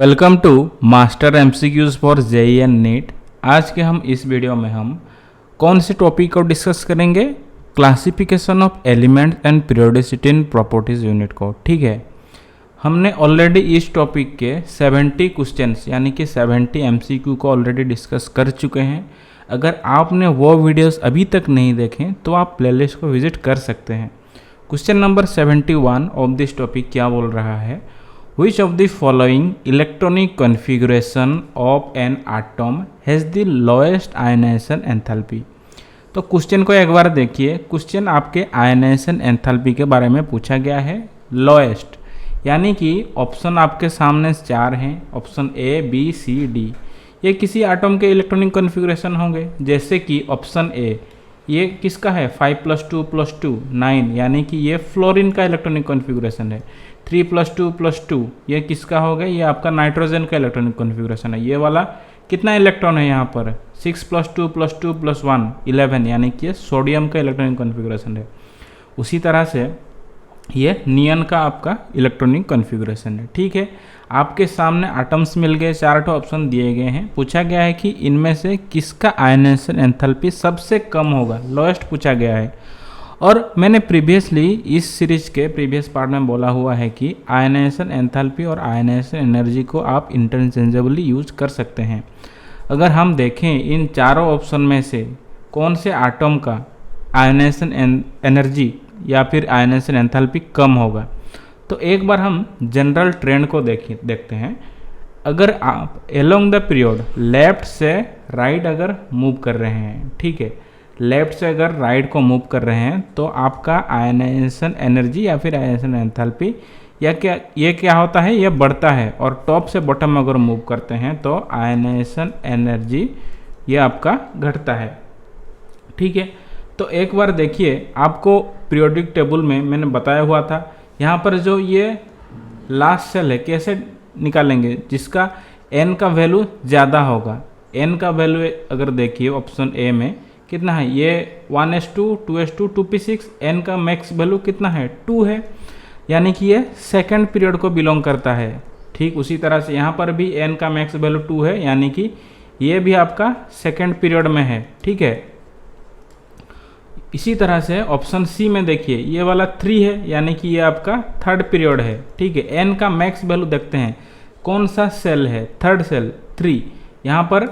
Welcome to master MCQs for JEE and NEET. आज के इस वीडियो में हम कौन से टॉपिक को डिस्कस करेंगे? Classification of element and periodicity in properties unit को। ठीक है, हमने ऑलरेडी इस टॉपिक के 70 क्वेश्चंस यानी कि 70 एमसीक्यू को ऑलरेडी डिस्कस कर चुके हैं। अगर आपने वो वीडियोस अभी तक नहीं देखें तो आप प्लेलिस्ट को विजिट कर सकते हैं। Question number 71 of this topic क्या बोल रहा है? Which of the following electronic configuration of an atom has the lowest ionization enthalpy? तो क्वेश्चन को एक बार देखिए। क्वेश्चन आपके आयनाइजेशन एंथैल्पी के बारे में पूछा गया है। लोएस्ट यानी कि ऑप्शन आपके सामने 4 हैं, option A B C D. ये किसी एटम के इलेक्ट्रॉनिक कॉन्फ़िगरेशन होंगे, जैसे कि ऑप्शन ए ये किसका है 5 + 2 + 2 9 यानी कि ये फ्लोरीन का इलेक्ट्रॉनिक कॉन्फ़िगरेशन है। 3 + 2 + 2 ये किसका होगा? ये आपका नाइट्रोजन का इलेक्ट्रॉनिक कॉन्फ़िगरेशन है। ये वाला कितना इलेक्ट्रॉन है यहाँ पर? 6 + 2 + 2 + 1 11 यानी कि ये सोडियम का इलेक्ट्रॉनिक कॉन्फ़िगरेशन है। उसी तरह से ये नियन का आपका इलेक्ट्रॉनिक कॉन्फ़िगरेशन है। ठीक है, आपके सामने एटम्स मिल गए, 4 ऑप्शन दिए गए हैं। पूछा गया है कि इनमें से किसका आयनाइजेशन एंथैल्पी सबसे कम होगा, लोएस्ट पूछा गया है। और मैंने प्रीवियसली इस सीरीज के प्रीवियस पार्ट में बोला हुआ है कि आयनाइजेशन एंथैल्पी और आयनाइजेशन एनर्जी को आप इंटरचेंजेबली यूज कर सकते हैं। अगर हम देखें इन चारों ऑप्शन में से कौन से एटम का आयनाइजेशन एनर्जी या फिर आयनाइजेशन एंथैल्पी कम होगा, तो एक बार हम जनरल ट्रेंड को देखते हैं। अगर आप एलोंग द पीरियड लेफ्ट से राइट अगर मूव कर रहे हैं, ठीक है, लेफ्ट से अगर राइट को मूव कर रहे हैं तो आपका आयनाइजेशन एनर्जी या फिर आयनाइजेशन एंथैल्पी ये क्या होता है? ये बढ़ता है। और टॉप से बॉटम अगर मूव करते हैं तो आयनाइजेशन एनर्जी ये आपका घटता है। ठीक है, तो एक बार देखिए, आपको पीरियोडिक टेबल में मैंने बताया हुआ था, यहाँ पर जो ये लास्ट सेल है कैसे निकालेंगे? जिसका n का वैल्यू ज़्यादा होगा। n का वैल्यू अगर देखिए ऑप्शन ए में कितना है? ये 1s2 2s2 2p6। n का मैक्स वैल्यू कितना है? 2 है, यानी कि ये सेकंड पीरियड को बिलोंग करता है। ठीक उसी तरह से यहाँ पर भी n का मैक्स वैल्यू 2 है, यानी कि ये भी आपका सेकंड पीरियड में है। ठीक है, इसी तरह से ऑप्शन सी में देखिए ये वाला 3 है, यानी कि ये आपका थर्ड पीरियड है। ठीक है, n का मैक्स वैल्यू देखते हैं, कौन सा सेल है? Third cell 3। यहाँ पर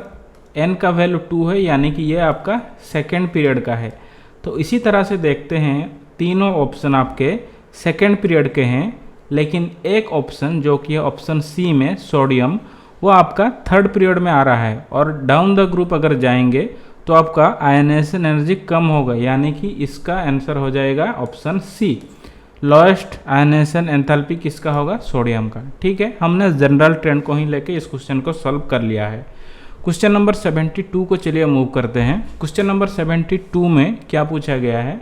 n का वैल्यू 2 है, यानी कि ये आपका सेकेंड पीरियड का है। तो इसी तरह से देखते हैं, तीनों ऑप्शन आपके सेकेंड पीरियड के हैं, लेकिन एक ऑप्शन जो कि ऑप्शन सी में सोडियम, वो आपका थर्ड पीरियड में आ रहा है। और डाउन द ग्रुप अगर जाएंगे तो आपका आयनाइजेशन एनर्जी कम होगा, यानी कि इसका आंसर हो जाएगा option C. Lowest ionization enthalpy किसका होगा? सोडियम का। ठीक है, हमने जनरल ट्रेंड को ही लेके इस क्वेश्चन को सॉल्व कर लिया है। क्वेश्चन नंबर 72 को चलिए मूव करते हैं। क्वेश्चन नंबर 72 में क्या पूछा गया है?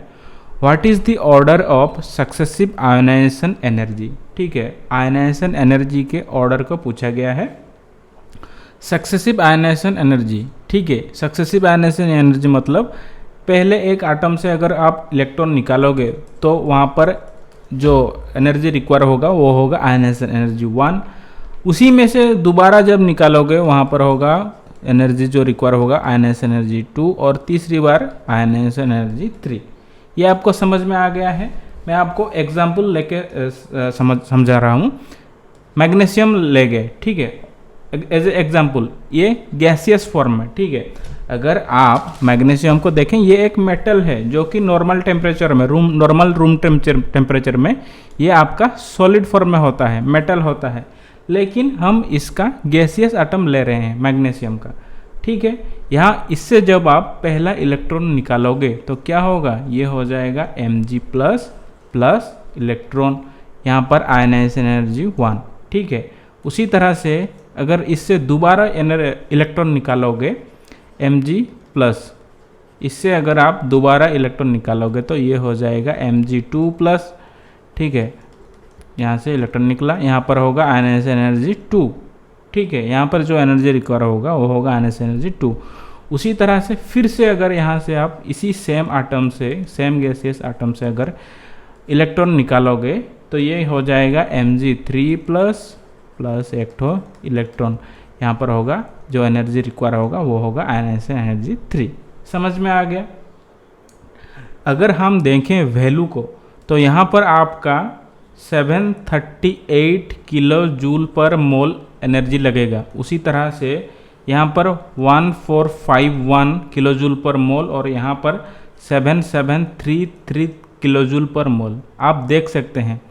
What is the order of successive ionization energy? ठीक है, आयनाइजेशन एनर्जी के ऑर्डर को पूछा गया है। सक्सेसिव आयनाइजेशन एनर्जी, ठीक है, सक्सेसिव आयनाइजेशन एनर्जी मतलब पहले एक एटम से अगर आप इलेक्ट्रॉन निकालोगे तो वहाँ पर जो एनर्जी रिक्वायर होगा वो होगा आयनाइजेशन एनर्जी 1। उसी में से दोबारा जब निकालोगे वहाँ पर होगा एनर्जी जो रिक्वायर होगा आयनाइजेशन एनर्जी 2, और तीसरी बार आयनाइजेशन एनर्जी 3। ये आपको समझ में आ गया है? मैं आपको एग्जाम्पल लेके समझा रहा हूँ। मैग्नीशियम ले गए, ठीक है, एज ए एग्जाम्पल, ये गैसियस फॉर्म में। ठीक है, अगर आप मैग्नीशियम को देखें, ये एक मेटल है जो कि नॉर्मल टेम्परेचर में नॉर्मल रूम टेम्परेचर में ये आपका सॉलिड फॉर्म में होता है, मेटल होता है, लेकिन हम इसका गैसियस एटम ले रहे हैं मैग्नीशियम का। ठीक है, यहाँ इससे जब आप पहला इलेक्ट्रॉन निकालोगे तो क्या होगा? ये हो जाएगा Mg+ इलेक्ट्रॉन, यहाँ पर आयनाइजेशन एनर्जी 1। ठीक है, उसी तरह से अगर इससे दोबारा इलेक्ट्रॉन निकालोगे Mg+, इससे अगर आप दोबारा इलेक्ट्रॉन निकालोगे तो ये हो जाएगा Mg2+। ठीक है, यहाँ से इलेक्ट्रॉन निकला, यहाँ पर होगा आयनाइजेशन एनर्जी 2। ठीक है, यहाँ पर जो एनर्जी रिक्वायर होगा वो होगा आयनाइजेशन एनर्जी 2। उसी तरह से फिर से अगर यहाँ से आप इसी सेम एटम से, सेम गैसियस एटम से अगर इलेक्ट्रॉन निकालोगे तो ये हो जाएगा Mg3+। प्लस एक ठो इलेक्ट्रॉन, यहाँ पर होगा जो एनर्जी रिक्वायर होगा वो होगा आयनाइजेशन एनर्जी 3। समझ में आ गया। अगर हम देखें वैल्यू को तो यहाँ पर आपका 738 किलो जूल पर मोल एनर्जी लगेगा। उसी तरह से यहाँ पर 1451 किलो जूल पर मोल और यहाँ पर 7733 किलो जूल पर मोल। आप देख सकते हैं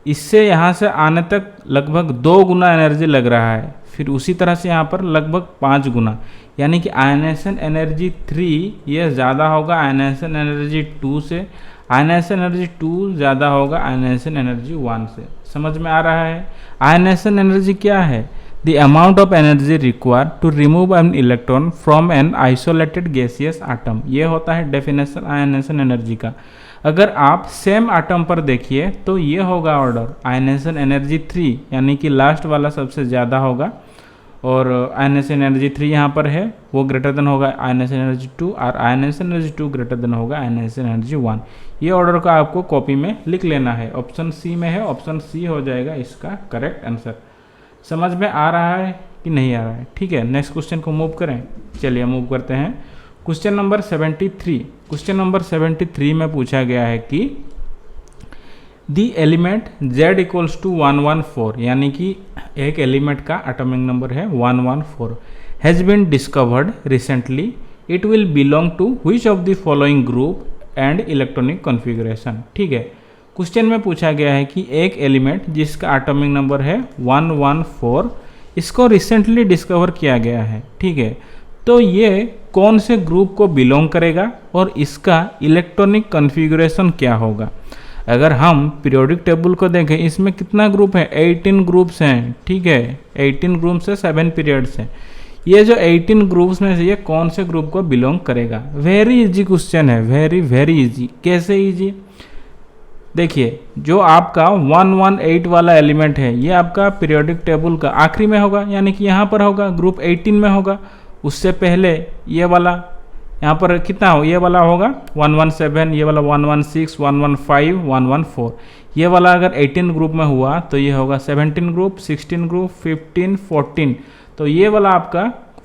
इससे यहाँ से आने तक लगभग 2 गुना एनर्जी लग रहा है, फिर उसी तरह से यहाँ पर लगभग 5 गुना, यानी कि आयनाइजेशन एनर्जी 3 ये ज़्यादा होगा आयनाइजेशन एनर्जी 2 से, आयनाइजेशन एनर्जी 2 ज़्यादा होगा आयनाइजेशन एनर्जी 1 से। समझ में आ रहा है। आयनाइजेशन एनर्जी क्या है? The amount of energy required to remove an electron from an isolated gaseous atom. ये होता है डेफिनेशन आयनाइजेशन एनर्जी का। अगर आप सेम आटम पर देखिए तो ये होगा ऑर्डर आयनाइजेशन एनर्जी 3, यानी कि लास्ट वाला सबसे ज़्यादा होगा, और आयनाइजेशन एनर्जी 3 यहाँ पर है वो ग्रेटर देन होगा आयनाइजेशन एनर्जी 2, और आयनाइजेशन एनर्जी 2 ग्रेटर देन होगा आयनाइजेशन एनर्जी 1। ये ऑर्डर का आपको कॉपी में लिख लेना है। ऑप्शन सी में है, ऑप्शन सी हो जाएगा इसका करेक्ट आंसर। समझ में आ रहा है कि नहीं आ रहा है? ठीक है, नेक्स्ट क्वेश्चन को मूव करें। चलिए मूव करते हैं क्वेश्चन नंबर 73। क्वेश्चन नंबर 73 में पूछा गया है कि the element Z equals to 114, यानी कि एक एलिमेंट का एटॉमिक नंबर है 114, has been discovered recently, it will belong to which of the following group and electronic configuration. ठीक है, क्वेश्चन में पूछा गया है कि एक एलिमेंट जिसका एटॉमिक नंबर है 114, इसको रिसेंटली डिस्कवर किया गया है। ठीक है, तो ये कौन से ग्रुप को बिलोंग करेगा और इसका इलेक्ट्रॉनिक कॉन्फ़िगरेशन क्या होगा? अगर हम पीरियोडिक टेबल को देखें इसमें कितना ग्रुप है? 18 ग्रुप्स हैं। ठीक है, 18 ग्रुप्स से 7 पीरियड्स हैं। ये जो 18 ग्रुप्स में से ये कौन से ग्रुप को बिलोंग करेगा? वेरी इजी क्वेश्चन है, वेरी वेरी इजी। कैसे इजी? देखिए, जो आपका 118 वाला एलिमेंट है ये आपका पीरियोडिक टेबल का आखिरी में होगा, यानी कि यहाँ पर होगा ग्रुप 18 में होगा। उससे पहले ये वाला यहाँ पर कितना हो, ये वाला होगा 117, ये वाला 116, 115, 114। ये वाला अगर 18 ग्रुप में हुआ तो ये होगा 17 ग्रुप, 16 ग्रुप, 15, 14। तो ये वाला आपका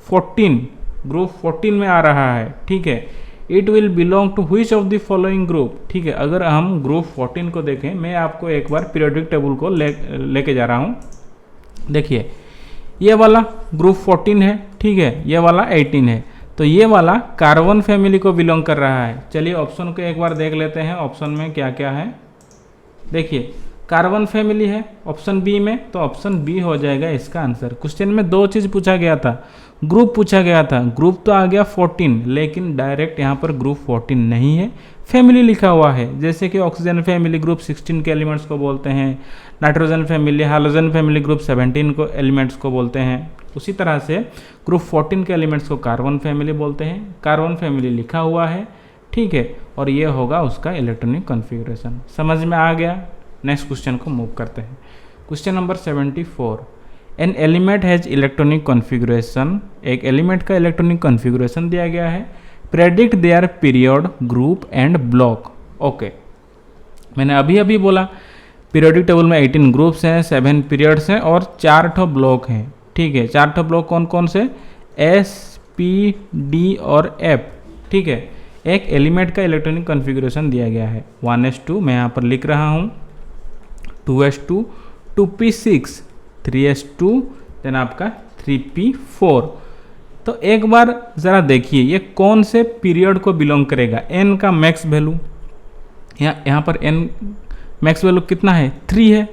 14 ग्रुप 14 में आ रहा है। ठीक है, it will belong to which of the following group. ठीक है, अगर हम ग्रुप 14 को देखें, मैं आपको एक बार पीरियोडिक टेबल को लेके जा रहा हूँ। देखिए, ये वाला ग्रुप 14 है। ठीक है, ये वाला 18 है, तो ये वाला कार्बन फैमिली को बिलोंग कर रहा है। चलिए ऑप्शन को एक बार देख लेते हैं, ऑप्शन में क्या क्या है। देखिए, कार्बन फैमिली है ऑप्शन बी में, तो ऑप्शन बी हो जाएगा इसका आंसर। क्वेश्चन में 2 चीज़ पूछा गया था, ग्रुप पूछा गया था। ग्रुप तो आ गया 14, लेकिन डायरेक्ट यहाँ पर ग्रुप 14 नहीं है, फैमिली लिखा हुआ है। जैसे कि ऑक्सीजन फैमिली ग्रुप 16 के एलिमेंट्स को बोलते हैं, nitrogen family, hydrogen family group 17 को एलिमेंट्स को बोलते हैं। उसी तरह से ग्रुप 14 के एलिमेंट्स को कार्बन फैमिली बोलते हैं। कार्बन फैमिली लिखा हुआ है। ठीक है, और ये होगा उसका इलेक्ट्रॉनिक कॉन्फ़िगरेशन। समझ में आ गया। नेक्स्ट क्वेश्चन को मूव करते हैं। Question number 74, an element has electronic configuration. एक एलिमेंट का इलेक्ट्रॉनिक कॉन्फ़िगरेशन दिया गया है। Predict there period, group and block. Okay, मैंने अभी अभी बोला पीरियोडिक टेबल में 18 ग्रुप्स हैं, 7 पीरियड्स हैं और 4 ठो ब्लॉक हैं। ठीक है, 4 ठो ब्लॉक कौन कौन से? S, P, D और F। ठीक है, एक एलिमेंट का इलेक्ट्रॉनिक कॉन्फ़िगरेशन दिया गया है। 1s2 मैं यहाँ पर लिख रहा हूँ, 2s2, 2p6, 3s2, देन आपका 3p4। तो एक बार ज़रा देखिए ये कौन से पीरियड को बिलोंग करेगा। n का मैक्स वैल्यू यहाँ पर n मैक्स वैल्यू कितना है? 3 है।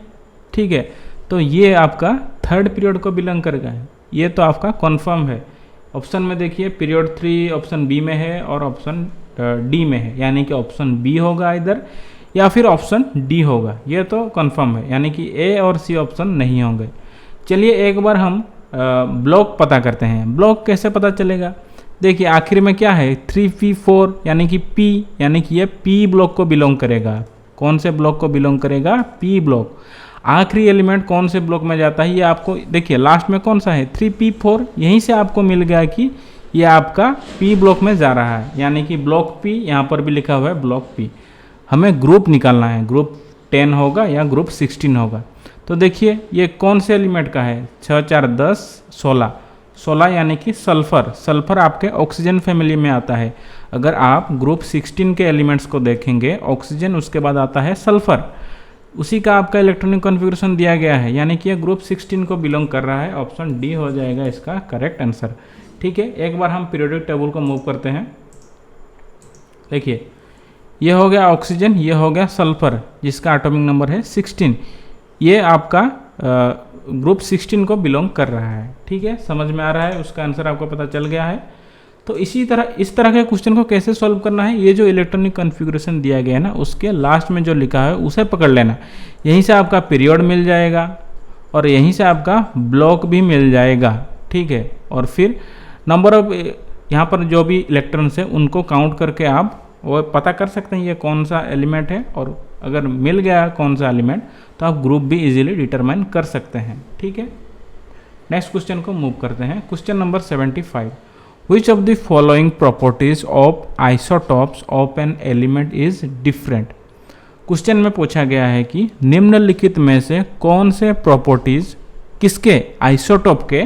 ठीक है, तो ये आपका 3rd पीरियड को बिलोंग करेगा। ये तो आपका कन्फर्म है। ऑप्शन में देखिए पीरियड 3 ऑप्शन बी में है और ऑप्शन डी में है, यानी कि ऑप्शन बी होगा इधर या फिर ऑप्शन डी होगा। ये तो कन्फर्म है, यानी कि ए और सी ऑप्शन नहीं होंगे। चलिए एक बार हम ब्लॉक पता करते हैं। ब्लॉक कैसे पता चलेगा? देखिए आखिर में क्या है? 3p4, यानी कि p, यानी कि ये p ब्लॉक को बिलोंग करेगा। कौन से ब्लॉक को बिलोंग करेगा? p block. आखिरी एलिमेंट कौन से ब्लॉक में जाता है ये आपको देखिए लास्ट में कौन सा है? 3p4। यहीं से आपको मिल गया कि ये आपका p ब्लॉक में जा रहा है, यानी कि ब्लॉक p। यहाँ पर भी लिखा हुआ है ब्लॉक p। हमें ग्रुप निकालना है, ग्रुप 10 होगा या ग्रुप 16 होगा। तो देखिए ये कौन से एलिमेंट का है, 6 4 10 16, 16 यानी कि सल्फर। सल्फर आपके ऑक्सीजन फैमिली में आता है। अगर आप ग्रुप 16 के एलिमेंट्स को देखेंगे, ऑक्सीजन उसके बाद आता है सल्फर, उसी का आपका इलेक्ट्रॉनिक कॉन्फ़िगरेशन दिया गया है, यानी कि ये ग्रुप 16 को बिलोंग कर रहा है। ऑप्शन डी हो जाएगा इसका करेक्ट आंसर। ठीक है, एक बार हम पीरियोडिक टेबल को मूव करते हैं। देखिए ये हो गया ऑक्सीजन, ये हो गया सल्फर जिसका एटॉमिक नंबर है 16, ये आपका ग्रुप 16 को बिलोंग कर रहा है। ठीक है, समझ में आ रहा है, उसका आंसर आपको पता चल गया है। तो इसी तरह इस तरह के क्वेश्चन को कैसे सॉल्व करना है, ये जो इलेक्ट्रॉनिक कॉन्फ़िगरेशन दिया गया है ना, उसके लास्ट में जो लिखा है उसे पकड़ लेना। यहीं से आपका पीरियड मिल जाएगा और यहीं से आपका ब्लॉक भी मिल जाएगा। ठीक है, और फिर नंबर ऑफ यहाँ पर जो भी इलेक्ट्रॉन्स है उनको काउंट करके आप वो पता कर सकते हैं ये कौन सा एलिमेंट है, और अगर मिल गया कौन सा एलिमेंट तो आप ग्रुप भी इजीली डिटरमाइन कर सकते हैं। ठीक है, नेक्स्ट क्वेश्चन को मूव करते हैं। Question number 75, Which of the following properties of isotopes of an element is different? Question में पूछा गया है कि निम्नलिखित में से कौन से प्रॉपर्टीज किसके आइसोटोप के,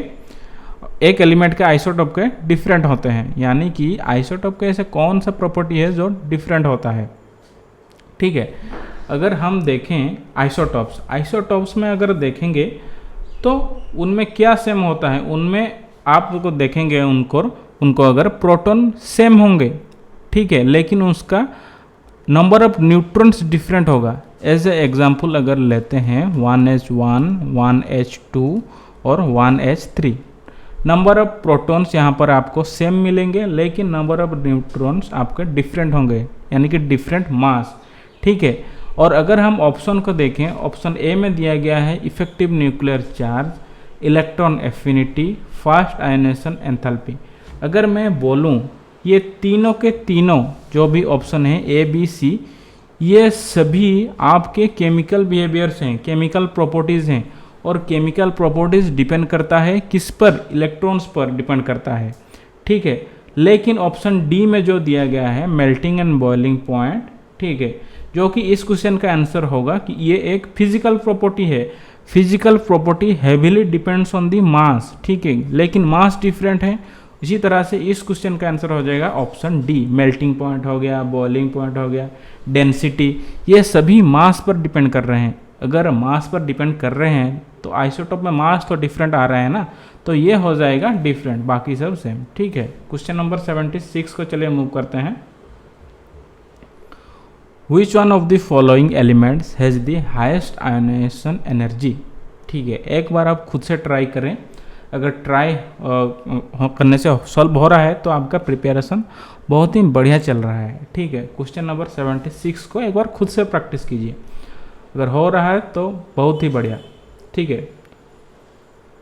एक एलिमेंट के आइसोटोप के डिफरेंट होते हैं, यानी कि आइसोटोप के ऐसे कौन सा प्रॉपर्टी है जो डिफरेंट होता है। ठीक है, अगर हम देखें आइसोटोप्स में अगर देखेंगे तो उनमें क्या सेम होता है, उनमें आपको देखेंगे उनको अगर प्रोटॉन सेम होंगे, ठीक है, लेकिन उसका नंबर ऑफ न्यूट्रॉन्स डिफरेंट होगा। एज ए एग्जांपल अगर लेते हैं 1s1, 1h2 और 1h3, नंबर ऑफ प्रोटॉन्स यहाँ पर आपको सेम मिलेंगे लेकिन नंबर ऑफ न्यूट्रॉन्स आपके डिफरेंट होंगे, यानी कि डिफरेंट मास। ठीक है, और अगर हम ऑप्शन को देखें, ऑप्शन ए में दिया गया है effective nuclear charge, electron affinity, fast ionisation enthalpy. अगर मैं बोलूं ये तीनों के तीनों जो भी ऑप्शन है ए बी सी, ये सभी आपके केमिकल बिहेवियर्स हैं, केमिकल प्रॉपर्टीज़ हैं, और केमिकल प्रॉपर्टीज़ डिपेंड करता है किस पर, इलेक्ट्रॉन्स पर डिपेंड करता है। ठीक है, लेकिन ऑप्शन डी में जो दिया गया है मेल्टिंग एंड बॉइलिंग पॉइंट, ठीक है, जो कि इस क्वेश्चन का आंसर होगा कि ये एक फिजिकल प्रॉपर्टी है। Physical property heavily depends on the mass, ठीक है, लेकिन मास डिफरेंट है। इसी तरह से इस क्वेश्चन का आंसर हो जाएगा ऑप्शन डी, मेल्टिंग पॉइंट हो गया, बॉइलिंग पॉइंट हो गया, डेंसिटी, ये सभी मास पर डिपेंड कर रहे हैं। अगर मास पर डिपेंड कर रहे हैं तो आइसोटोप में मास तो डिफरेंट आ रहा है ना, तो ये हो जाएगा डिफरेंट, बाकी सब सेम। ठीक है, क्वेश्चन नंबर 76 को चलिए मूव करते हैं। Which one of the following elements has the highest ionization energy? ठीक है, एक बार आप खुद से ट्राई करें, अगर ट्राई करने से सॉल्व हो रहा है तो आपका प्रिपरेशन बहुत ही बढ़िया चल रहा है। ठीक है, क्वेश्चन नंबर 76 को एक बार खुद से प्रैक्टिस कीजिए, अगर हो रहा है तो बहुत ही बढ़िया। ठीक है,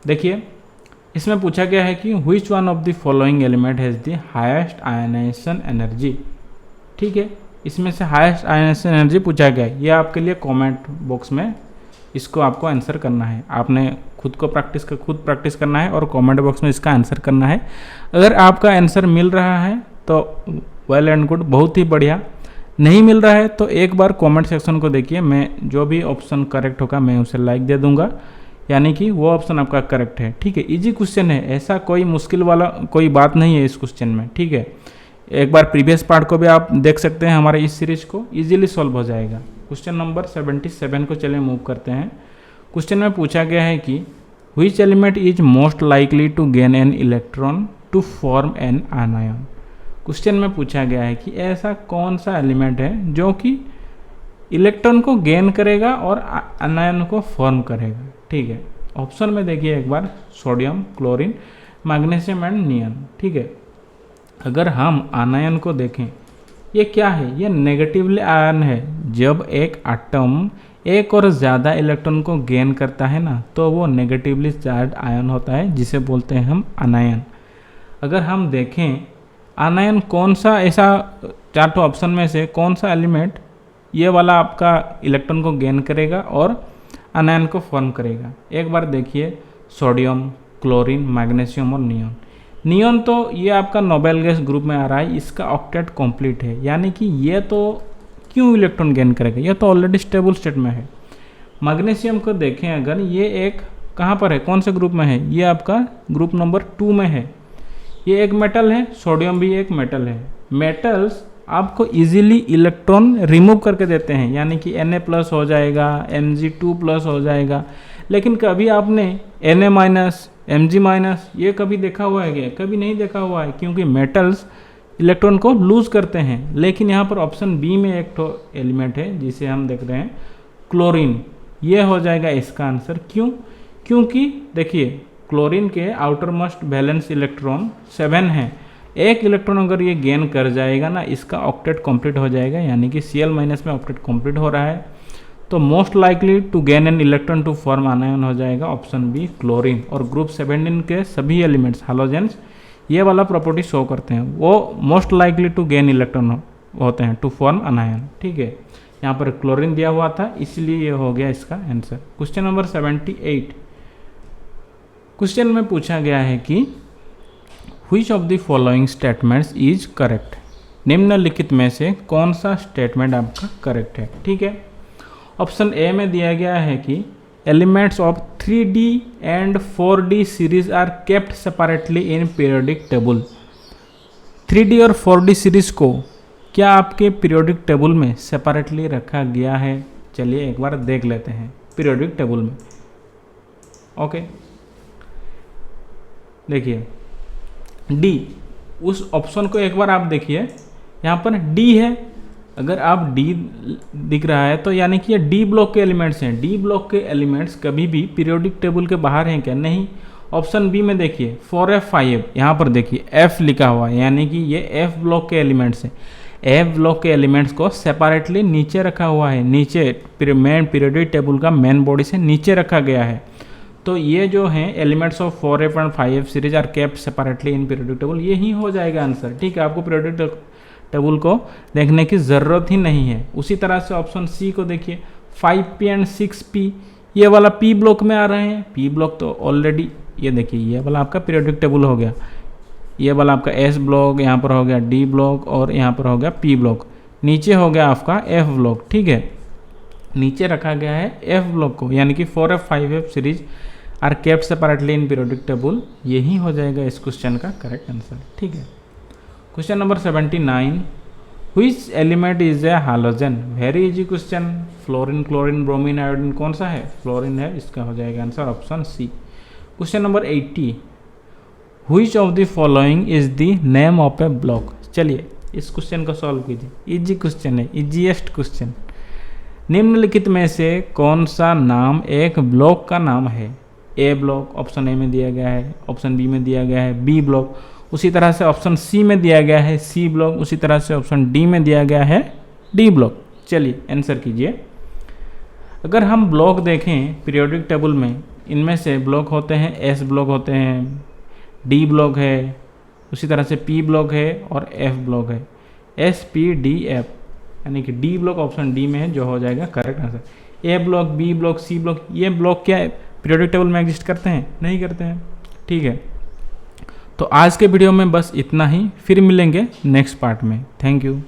देखिए इसमें पूछा गया है कि which one of the following element has the highest ionization energy? ठीक है, इसमें से हाईएस्ट आयनेशन एनर्जी पूछा गया है, ये आपके लिए कमेंट बॉक्स में इसको आपको आंसर करना है। आपने खुद प्रैक्टिस करना है और कमेंट बॉक्स में इसका आंसर करना है। अगर आपका आंसर मिल रहा है तो वेल एंड गुड, बहुत ही बढ़िया। नहीं मिल रहा है तो एक बार कमेंट सेक्शन को देखिए, मैं जो भी ऑप्शन करेक्ट होगा मैं उसे लाइक दे दूंगा, यानी कि वो ऑप्शन आपका करेक्ट है। ठीक है, इजी क्वेश्चन है, ऐसा कोई मुश्किल वाला कोई बात नहीं है इस क्वेश्चन में। ठीक है, एक बार प्रीवियस पार्ट को भी आप देख सकते हैं, हमारे इस सीरीज को इजीली सॉल्व हो जाएगा। क्वेश्चन नंबर 77 को चलिए मूव करते हैं। क्वेश्चन में पूछा गया है कि which element is most likely to gain an electron to form an anion. Question में पूछा गया है कि ऐसा कौन सा एलिमेंट है जो कि इलेक्ट्रॉन को गेन करेगा और आनायन को फॉर्म करेगा। ठीक है, ऑप्शन में देखिए एक बार, सोडियम, क्लोरीन, मैग्नीशियम एंड नियन। ठीक है, अगर हम आनायन को देखें, ये क्या है, ये नेगेटिवली आयन है। जब एक एटम एक और ज़्यादा इलेक्ट्रॉन को गेन करता है ना, तो वो नेगेटिवली चार्ज आयन होता है, जिसे बोलते हैं हम आनायन। अगर हम देखें आनायन कौन सा, ऐसा चारों ऑप्शन में से कौन सा एलिमेंट ये वाला आपका इलेक्ट्रॉन को गेन करेगा और आनायन को फॉर्म करेगा। एक बार देखिए, सोडियम, क्लोरीन, मैग्नीशियम और नियॉन। नियॉन तो ये आपका नोबेल गैस ग्रुप में आ रहा है, इसका ऑक्टेट कंप्लीट है, यानी कि ये तो क्यों इलेक्ट्रॉन गेन करेगा, ये तो ऑलरेडी स्टेबल स्टेट में है। मैग्नीशियम को देखें अगर, ये एक कहाँ पर है, कौन से ग्रुप में है, ये आपका ग्रुप नंबर 2 में है। ये एक मेटल है, सोडियम भी एक मेटल है। मेटल्स आपको इजीली इलेक्ट्रॉन रिमूव करके देते हैं, यानी कि Na+ हो जाएगा, Mg2+ हो जाएगा। लेकिन कभी आपने Na-, Mg- ये कभी देखा हुआ है क्या? कभी नहीं देखा हुआ है, क्योंकि मेटल्स इलेक्ट्रॉन को लूज करते हैं। लेकिन यहाँ पर ऑप्शन बी में एक तो एलिमेंट है जिसे हम देख रहे हैं क्लोरीन, ये हो जाएगा इसका आंसर। क्यों? क्योंकि देखिए क्लोरीन के आउटर मोस्ट वैलेंस इलेक्ट्रॉन 7 है। एक इलेक्ट्रॉन अगर ये गेन कर जाएगा ना, इसका ऑक्टेट कंप्लीट हो जाएगा, यानी कि Cl- में ऑक्टेट कंप्लीट हो रहा है। तो most likely to gain an electron to form anion हो जाएगा ऑप्शन बी क्लोरीन। और ग्रुप 17 के सभी एलिमेंट्स हालोजेंस ये वाला प्रॉपर्टी शो करते हैं, वो most likely to gain electron होते हैं टू फॉर्म अनायन। ठीक है, यहाँ पर क्लोरीन दिया हुआ था, इसलिए ये हो गया इसका आंसर। Question number 78। क्वेश्चन में पूछा गया है कि which of the following statements is correct, निम्नलिखित में से कौन सा स्टेटमेंट आपका करेक्ट है। ठीक है, ऑप्शन ए में दिया गया है कि elements of 3D and 4D series are kept separately in periodic table. 3D और 4D सीरीज को क्या आपके पीरियोडिक टेबल में सेपरेटली रखा गया है? चलिए एक बार देख लेते हैं पीरियोडिक टेबल में। ओके, देखिए डी, उस ऑप्शन को एक बार आप देखिए, यहाँ पर डी है। अगर आप डी दिख रहा है तो यानी कि ये डी ब्लॉक के एलिमेंट्स हैं। डी ब्लॉक के एलिमेंट्स कभी भी पीरियोडिक टेबल के बाहर हैं क्या? नहीं। ऑप्शन बी में देखिए 4f 5f, यहाँ पर देखिए f लिखा हुआ है, यानी कि ये f ब्लॉक के एलिमेंट्स हैं। f ब्लॉक के एलिमेंट्स को सेपरेटली नीचे रखा हुआ है, नीचे मेन पीरियोडिक टेबल का मेन बॉडी से नीचे रखा गया है। तो ये जो हैं elements of 4f and 5f series are kept separately in periodic table, ये ही हो जाएगा आंसर। ठीक है, आपको पीरियोडिक टेबल को देखने की ज़रूरत ही नहीं है। उसी तरह से ऑप्शन सी को देखिए 5p एंड 6p, ये वाला p ब्लॉक में आ रहे हैं। p ब्लॉक तो ऑलरेडी, ये देखिए ये वाला आपका पीरियोडिक टेबल हो गया, ये वाला आपका s ब्लॉक, यहाँ पर हो गया d ब्लॉक और यहाँ पर हो गया p ब्लॉक, नीचे हो गया आपका f ब्लॉक। ठीक है, नीचे रखा गया है f ब्लॉक को, यानी कि 4f 5f series are kept separately in periodic table, यही हो जाएगा इस क्वेश्चन का करेक्ट आंसर। ठीक है, question number 79। Which element is a halogen? Very easy question. Fluorine, chlorine, bromine, iodine, कौन सा है? फ्लोरीन है, इसका हो जाएगा answer option C. Question number 80। Which of the following is the name of a block? चलिए इस क्वेश्चन को सॉल्व कीजिए, इजी क्वेश्चन है, इजीएस्ट क्वेश्चन। निम्नलिखित में से कौन सा नाम एक ब्लॉक का नाम है? ए ब्लॉक ऑप्शन ए में दिया गया है, ऑप्शन बी में दिया गया है बी ब्लॉक, उसी तरह से ऑप्शन सी में दिया गया है सी ब्लॉक, उसी तरह से ऑप्शन डी में दिया गया है डी ब्लॉक। चलिए आंसर कीजिए। अगर हम ब्लॉक देखें पीरियोडिक टेबल में, इनमें से ब्लॉक होते हैं, एस ब्लॉक होते हैं, डी ब्लॉक है, उसी तरह से पी ब्लॉक है और एफ ब्लॉक है, एस पी डी एफ, यानी कि डी ब्लॉक ऑप्शन डी में है, जो हो जाएगा correct answer. A block, B block, C block, ये ब्लॉक क्या पीरियोडिक टेबल में एग्जिस्ट करते हैं? नहीं करते हैं। ठीक है, तो आज के वीडियो में बस इतना ही, फिर मिलेंगे नेक्स्ट पार्ट में। Thank you.